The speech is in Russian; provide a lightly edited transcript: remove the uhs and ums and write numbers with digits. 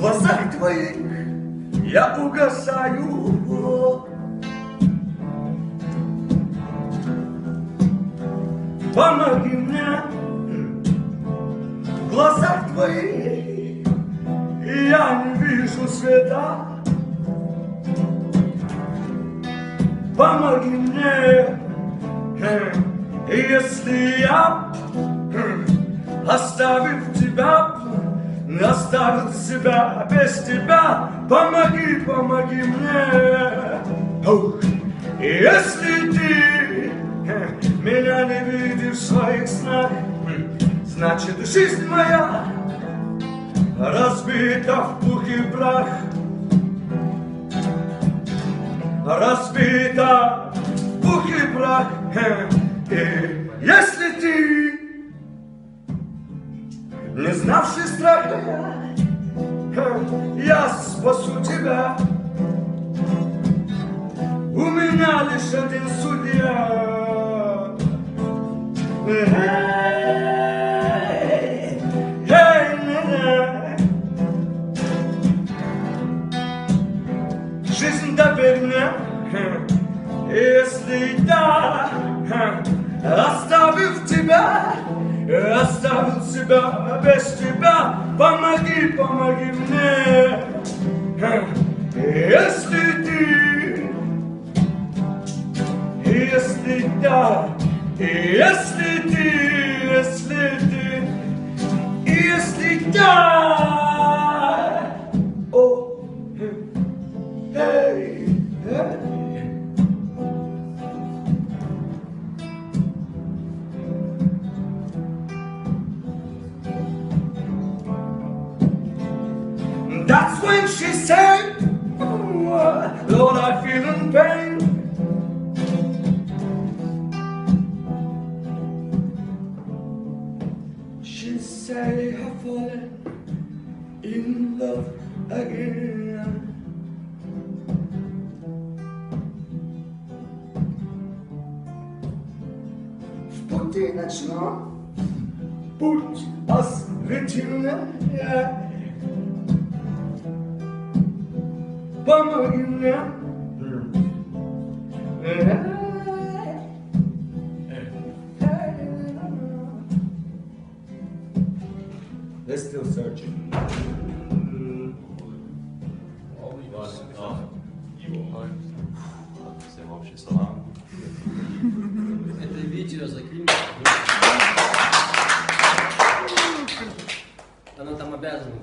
глазах твоих я угасаю. Помоги мне, в глазах твоих я не вижу света. Помоги мне, если я, оставив тебя, оставил себя без тебя. Помоги, помоги мне. Если ты меня не видишь в своих снах, значит жизнь моя разбита в пух и прах. Разбита в пух и прах. И если ты, не знавший страха, я спасу тебя. У меня лишь один судья. Жизнь доверь мне, если да, оставив тебя, оставил себя без тебя. Помоги, помоги мне, если ты, если да, если ты, если да. О, эй, That's when she said, oh, Lord, I feel in pain. She said, I've fallen in love again. В пути ночном путь осветил. Помоги мне. They're still searching. Всем общий салам. Это видео закинь. Она там обязана.